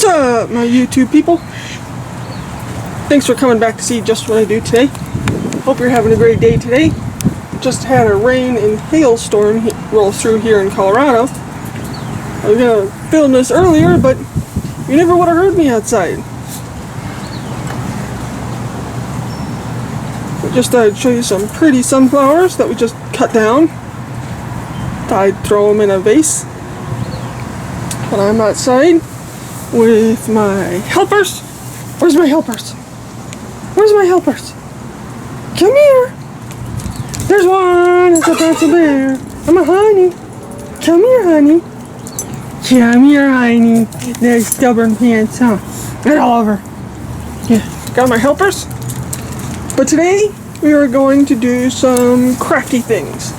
What's up, my YouTube people? Thanks for coming back to see Just What I Do today. Hope you're having a great day today. Just had a rain and hailstorm roll through here in Colorado. I was gonna film this earlier, but you never would have heard me outside. I just thought I'd show you some pretty sunflowers that we just cut down. Thought I'd throw them in a vase. But I'm outside with my helpers. Where's my helpers? Where's my helpers? Come here. There's one. It's a pencil bear. I'm a honey. Come here, honey. Come here, honey. There's stubborn pants, huh? Get all over. Yeah, got my helpers. But today we are going to do some crafty things.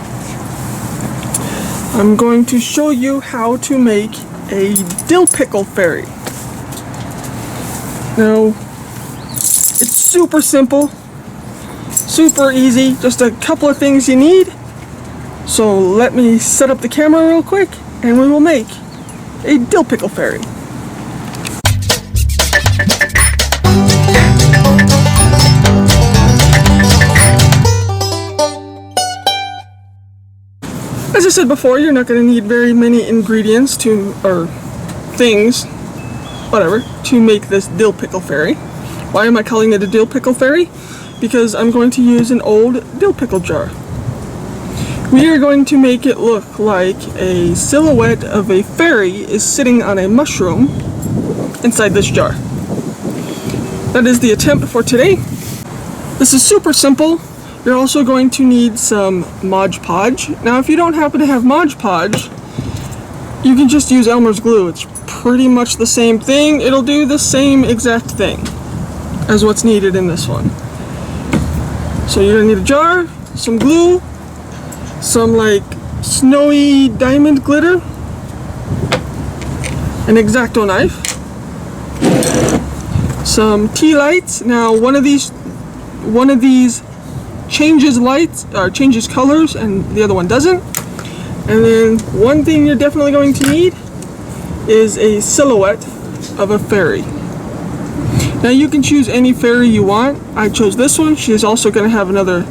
I'm going to show you how to make a dill pickle fairy. Now, it's super simple, super easy, just a couple of things you need. So let me set up the camera real quick and we will make a dill pickle fairy. As I said before, you're not going to need very many ingredients or things, whatever, to make this dill pickle fairy. Why am I calling it a dill pickle fairy? Because I'm going to use an old dill pickle jar. We are going to make it look like a silhouette of a fairy is sitting on a mushroom inside this jar. That is the attempt for today. This is super simple. You're also going to need some Mod Podge. Now, if you don't happen to have Mod Podge, you can just use Elmer's glue. It's pretty much the same thing. It'll do the same exact thing as what's needed in this one. So you're gonna need a jar, some glue, some like snowy diamond glitter, an X-Acto knife, some tea lights. Now, one of these changes lights or changes colors and the other one doesn't. And then one thing you're definitely going to need is a silhouette of a fairy. Now, you can choose any fairy you want. I chose this one. She is also going to have another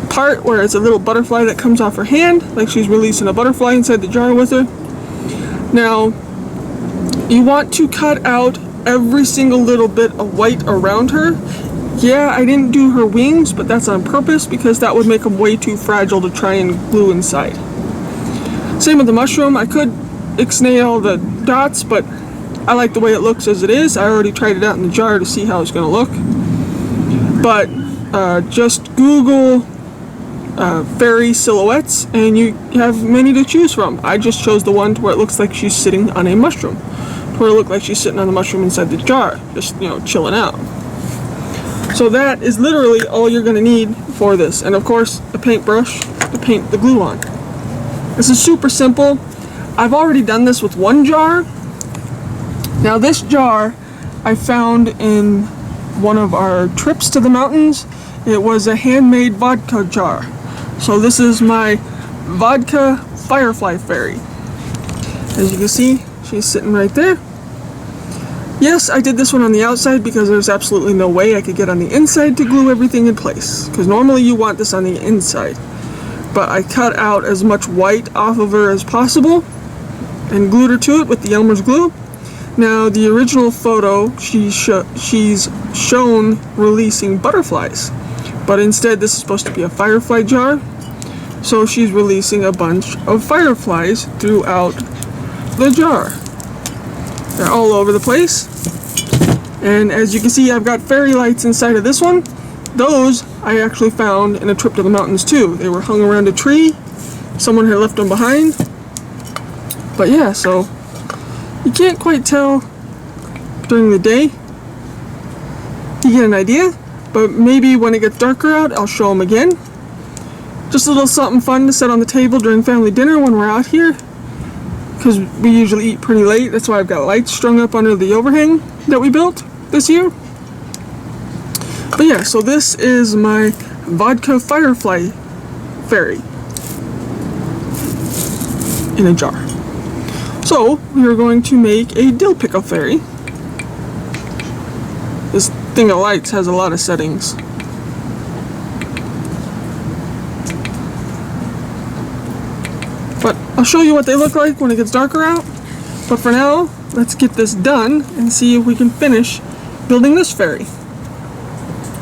part where it's a little butterfly that comes off her hand, like she's releasing a butterfly inside the jar with her. Now, you want to cut out every single little bit of white around her. Yeah, I didn't do her wings, but that's on purpose because that would make them way too fragile to try and glue inside. Same with the mushroom. I could ixnail the dots, but I like the way it looks as it is. I already tried it out in the jar to see how it's going to look. But just Google fairy silhouettes and you have many to choose from. I just chose the one to where it looks like she's sitting on a mushroom. To where it looked like she's sitting on the mushroom inside the jar, just, chilling out. So that is literally all you're going to need for this. And of course, a paintbrush to paint the glue on. This is super simple. I've already done this with one jar. Now, this jar I found in one of our trips to the mountains. It was a handmade vodka jar. So this is my vodka firefly fairy. As you can see, she's sitting right there. Yes, I did this one on the outside because there's absolutely no way I could get on the inside to glue everything in place. Because normally you want this on the inside. But I cut out as much white off of her as possible and glued her to it with the Elmer's glue. Now, the original photo, she's shown releasing butterflies. But instead, this is supposed to be a firefly jar. So she's releasing a bunch of fireflies throughout the jar. They're all over the place. And as you can see, I've got fairy lights inside of this one. Those I actually found in a trip to the mountains too. They were hung around a tree. Someone had left them behind. But yeah, so you can't quite tell during the day. You get an idea. But maybe when it gets darker out, I'll show them again. Just a little something fun to set on the table during family dinner when we're out here. Because we usually eat pretty late. That's why I've got lights strung up under the overhang that we built this year. But yeah, so this is my vodka firefly fairy in a jar. So we are going to make a dill pickle fairy. This thing of lights has a lot of settings. But I'll show you what they look like when it gets darker out. But for now, let's get this done and see if we can finish building this fairy.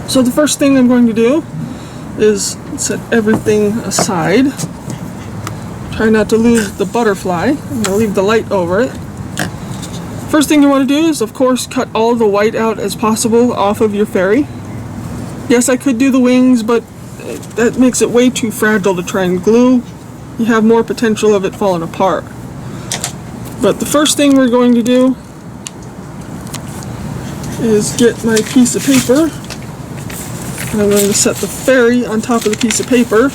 So the first thing I'm going to do is set everything aside. Try not to lose the butterfly. I'm going to leave the light over it. First thing you want to do is, of course, cut all the white out as possible off of your fairy. Yes, I could do the wings, but that makes it way too fragile to try and glue. You have more potential of it falling apart. But the first thing we're going to do is get my piece of paper. And I'm going to set the fairy on top of the piece of paper.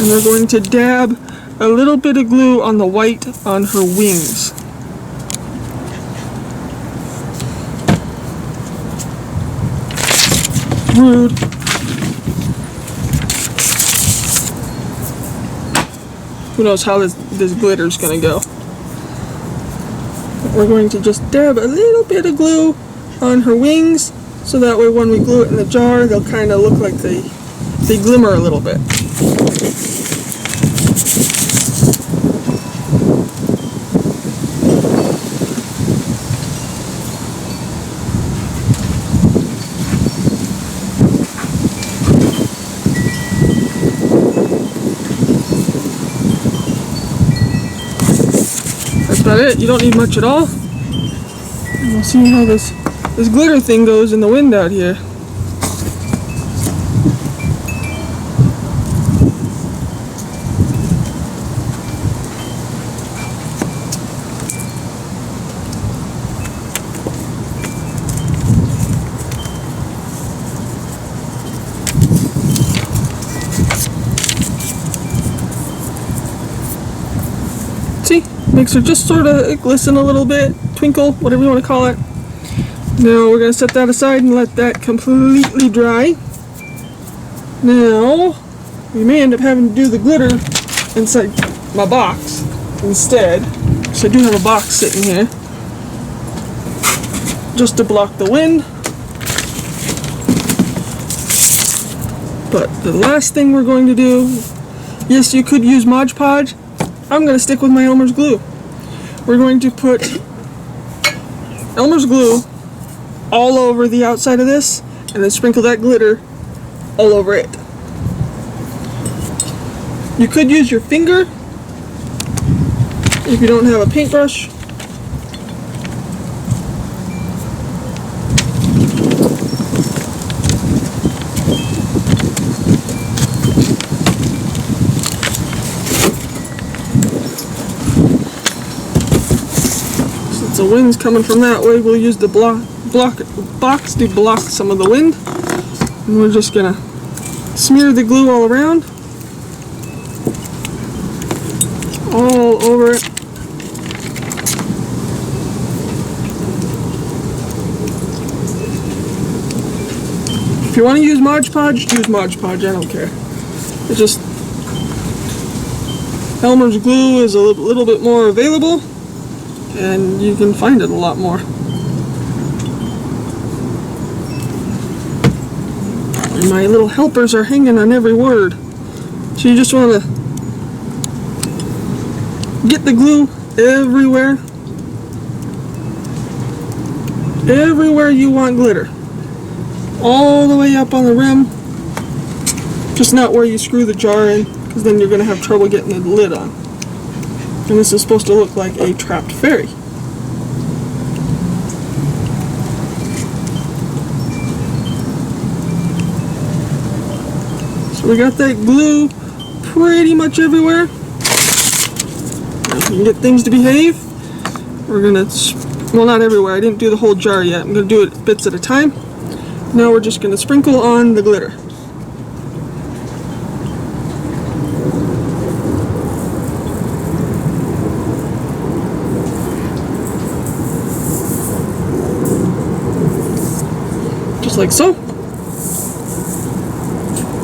And we're going to dab a little bit of glue on the white on her wings. Rude. Who knows how this glitter's gonna go. We're going to just dab a little bit of glue on her wings, so that way when we glue it in the jar, they'll kind of look like they glimmer a little bit. That's about it. You don't need much at all. And we'll see how this glitter thing goes in the wind out here. See? Makes her just sort of glisten a little bit, twinkle, whatever you want to call it. Now we're going to set that aside and let that completely dry. Now, we may end up having to do the glitter inside my box instead. So I do have a box sitting here, just to block the wind. But the last thing we're going to do, yes, you could use Mod Podge. I'm going to stick with my Elmer's glue. We're going to put Elmer's glue all over the outside of this, and then sprinkle that glitter all over it. You could use your finger if you don't have a paintbrush. Since the wind's coming from that way, we'll use the box to block some of the wind. And we're just gonna smear the glue all around, all over it. If you want to use Mod Podge, use Mod Podge, I don't care. It's just Elmer's glue is a little bit more available, and you can find it a lot more. And my little helpers are hanging on every word. So you just want to get the glue everywhere. Everywhere you want glitter. All the way up on the rim. Just not where you screw the jar in, because then you're going to have trouble getting the lid on. And this is supposed to look like a trapped fairy. So we got that glue pretty much everywhere. Now if we can get things to behave, we're gonna, well, not everywhere, I didn't do the whole jar yet. I'm gonna do it bits at a time. Now we're just gonna sprinkle on the glitter. Just like so.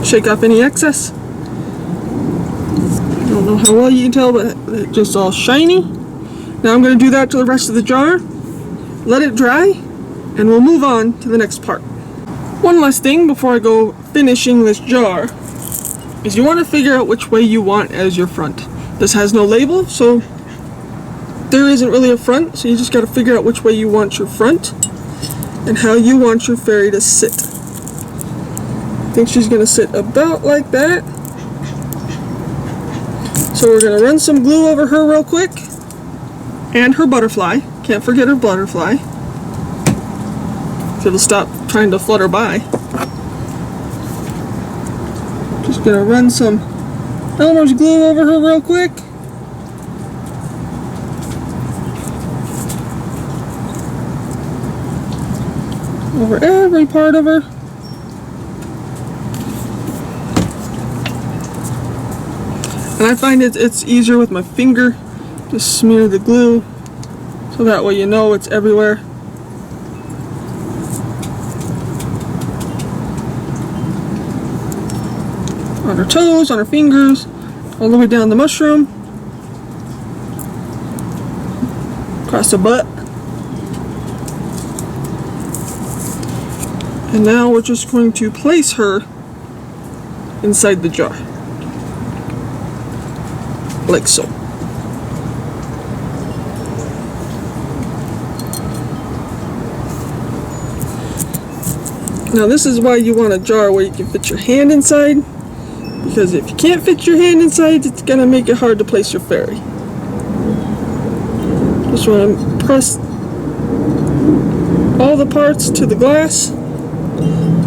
Shake off any excess. I don't know how well you can tell, but it's just all shiny. Now I'm going to do that to the rest of the jar. Let it dry, and we'll move on to the next part. One last thing before I go finishing this jar is you want to figure out which way you want as your front. This has no label, so there isn't really a front, so you just got to figure out which way you want your front and how you want your fairy to sit. I think she's going to sit about like that. So we're going to run some glue over her real quick, and her butterfly. Can't forget her butterfly. It'll stop trying to flutter by. Just going to run some Elmer's glue over her real quick. Over every part of her. And I find it's easier with my finger. Just smear the glue so that way you know it's everywhere. On her toes, on her fingers, all the way down the mushroom. Across the butt. And now we're just going to place her inside the jar. Like so. Now this is why you want a jar where you can fit your hand inside, because if you can't fit your hand inside, it's going to make it hard to place your fairy. Just want to press all the parts to the glass.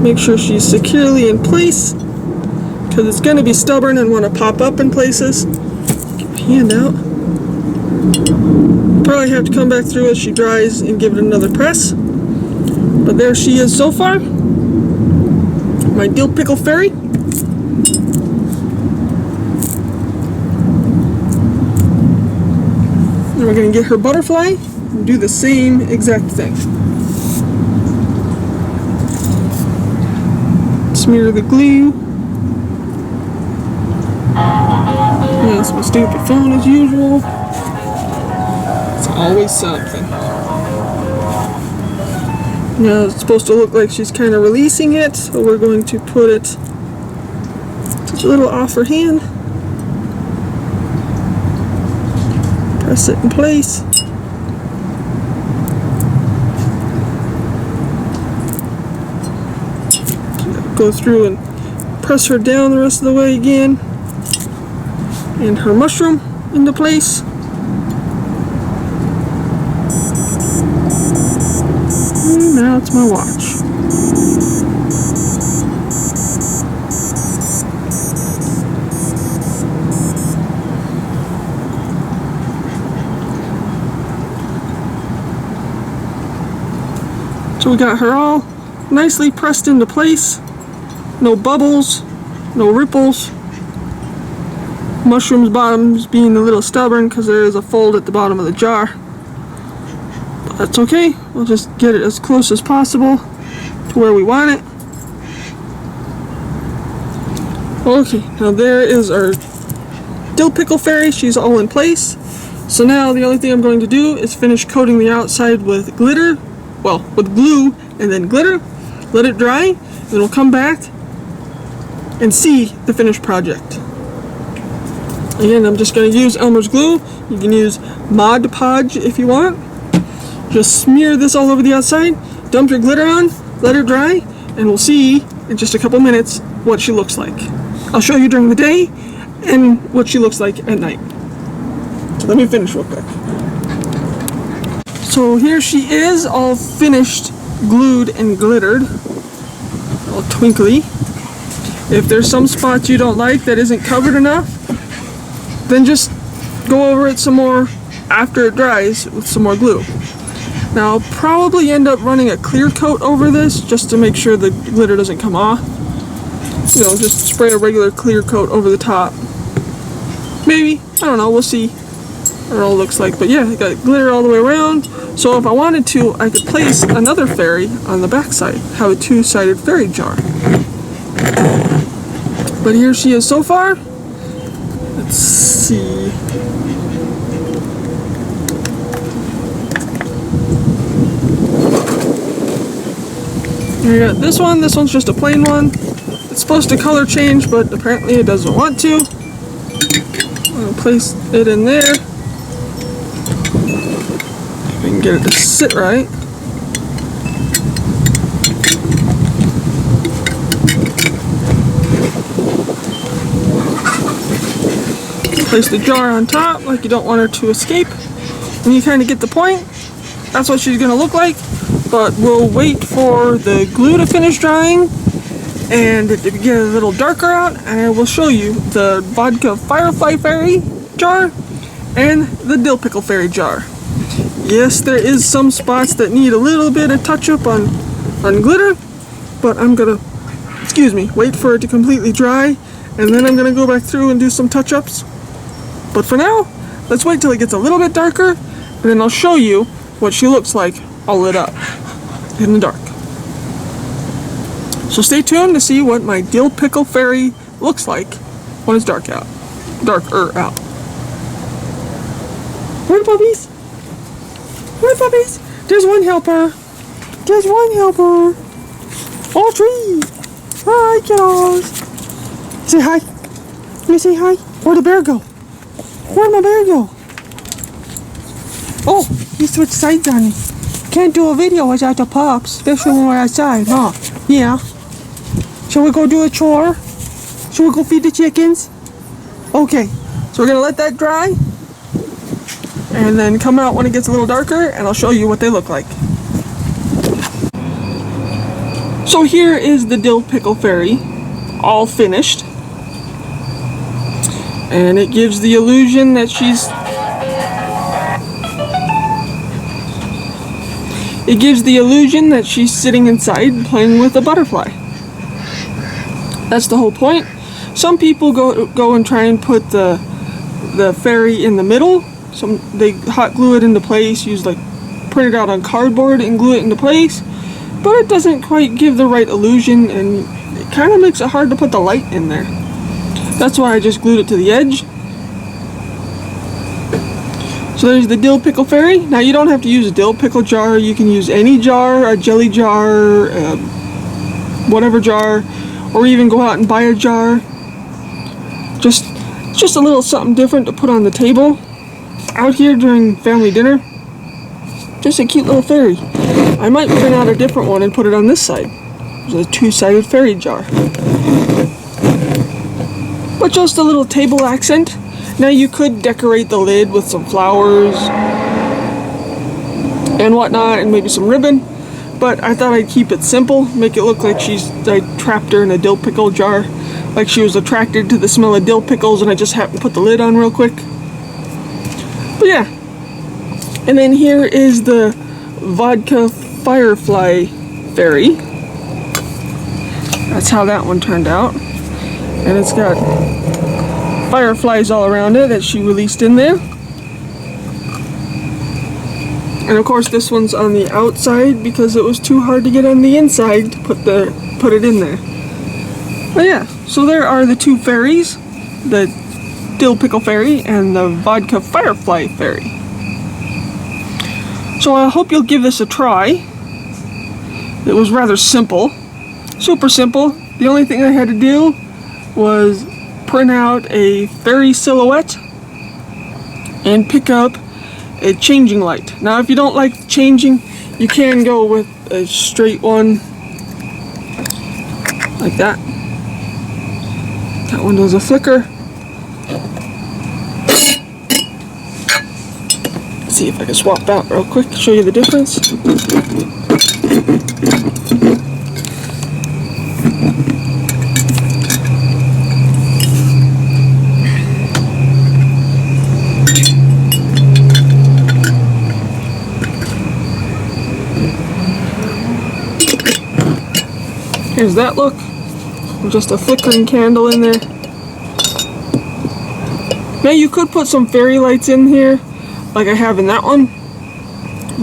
Make sure she's securely in place, because it's going to be stubborn and want to pop up in places. Hand out. Probably have to come back through as she dries and give it another press. But there she is so far. My dill pickle fairy. And we're going to get her butterfly and do the same exact thing. Smear the glue. That's my stupid phone as usual. It's always something. Now it's supposed to look like she's kind of releasing it, so we're going to put it just a little off her hand. Press it in place. Go through and press her down the rest of the way again. And her mushroom into place. And now it's my watch. So we got her all nicely pressed into place. No bubbles, no ripples. Mushroom's bottom's being a little stubborn because there is a fold at the bottom of the jar. But that's okay. We'll just get it as close as possible to where we want it. Okay, now there is our dill pickle fairy. She's all in place. So now the only thing I'm going to do is finish coating the outside with glitter. Well, with glue and then glitter. Let it dry. Then we'll come back and see the finished project. Again, I'm just going to use Elmer's glue. You can use Mod Podge if you want. Just smear this all over the outside, dump your glitter on, let her dry, and we'll see in just a couple minutes what she looks like. I'll show you during the day and what she looks like at night. So let me finish real quick. So here she is, all finished, glued and glittered, all twinkly. If there's some spots you don't like that isn't covered enough, then just go over it some more after it dries with some more glue. Now I'll probably end up running a clear coat over this just to make sure the glitter doesn't come off. You know, just spray a regular clear coat over the top. Maybe, I don't know, we'll see what it all looks like. But yeah, I got glitter all the way around. So if I wanted to, I could place another fairy on the back side, have a two-sided fairy jar. But here she is so far. Let's see. We got this one. This one's just a plain one. It's supposed to color change, but apparently it doesn't want to. I'm gonna place it in there. If we can get it to sit right. Place the jar on top like you don't want her to escape. And you kind of get the point. That's what she's gonna look like. But we'll wait for the glue to finish drying and it to get a little darker out, and I will show you the vodka firefly fairy jar and the dill pickle fairy jar. Yes, there is some spots that need a little bit of touch up on glitter, but I'm gonna, wait for it to completely dry, and then I'm gonna go back through and do some touch ups. But for now, let's wait till it gets a little bit darker, and then I'll show you what she looks like all lit up in the dark. So stay tuned to see what my dill pickle fairy looks like when it's darker out. Where are the puppies? Where are the puppies? There's one helper. There's one helper. All three. Hi, kiddos. Say hi. Let me say hi. Where'd the bear go? Where'd my bear go? Oh, he switched sides on me. Can't do a video without the pups, especially when we're outside, huh? Yeah. Shall we go do a chore? Shall we go feed the chickens? Okay, so we're gonna let that dry and then come out when it gets a little darker and I'll show you what they look like. So here is the dill pickle fairy, all finished. And it gives the illusion that she's sitting inside playing with a butterfly. That's the whole point. Some people go and try and put the fairy in the middle. They hot glue it into place, print it out on cardboard and glue it into place. But it doesn't quite give the right illusion, and it kind of makes it hard to put the light in there. That's why I just glued it to the edge. So there's the dill pickle fairy. Now you don't have to use a dill pickle jar. You can use any jar, a jelly jar, whatever jar, or even go out and buy a jar. Just a little something different to put on the table out here during family dinner. Just a cute little fairy. I might print out a different one and put it on this side. It's a two-sided fairy jar. But just a little table accent. Now you could decorate the lid with some flowers and whatnot and maybe some ribbon, but I thought I'd keep it simple, make it look like I trapped her in a dill pickle jar, like she was attracted to the smell of dill pickles and I just happened to put the lid on real quick. But yeah, and then here is the vodka firefly fairy. That's how that one turned out, and it's got fireflies all around it that she released in there. And of course this one's on the outside because it was too hard to get on the inside to put it in there. But yeah, so there are the two fairies, the dill pickle fairy and the vodka firefly fairy. So I hope you'll give this a try. It was rather simple, super simple. The only thing I had to do was print out a fairy silhouette and pick up a changing light. Now if you don't like changing, you can go with a straight one like that. That one does a flicker. Let's see if I can swap out real quick to show you the difference. Here's that look, just a flickering candle in there. Now you could put some fairy lights in here, like I have in that one,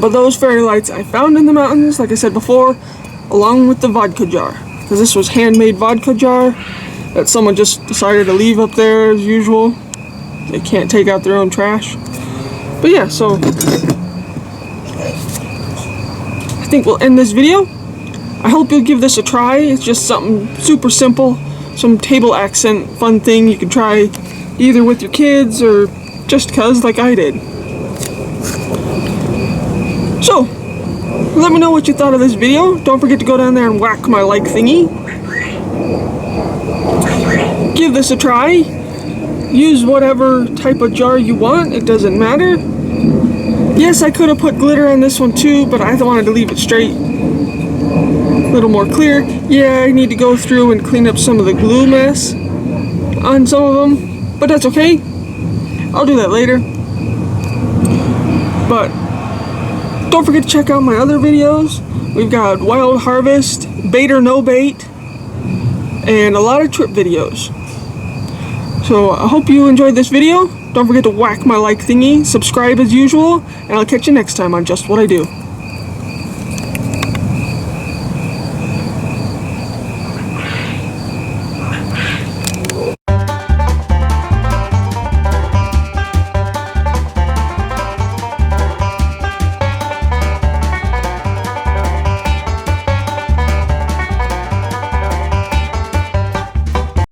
but those fairy lights I found in the mountains, like I said before, along with the vodka jar, because this was handmade vodka jar that someone just decided to leave up there as usual. They can't take out their own trash. But yeah, so I think we'll end this video. I hope you'll give this a try. It's just something super simple, some table accent fun thing you can try either with your kids or just cuz like I did. So, let me know what you thought of this video. Don't forget to go down there and whack my like thingy. Give this a try. Use whatever type of jar you want, it doesn't matter. Yes, I could have put glitter on this one too, but I wanted to leave it straight. A little more clear. Yeah, I need to go through and clean up some of the glue mess on some of them, but that's okay. I'll do that later. But don't forget to check out my other videos. We've got wild harvest, bait or no bait, and a lot of trip videos. So I hope you enjoyed this video. Don't forget to whack my like thingy, subscribe as usual, and I'll catch you next time on Just What I Do.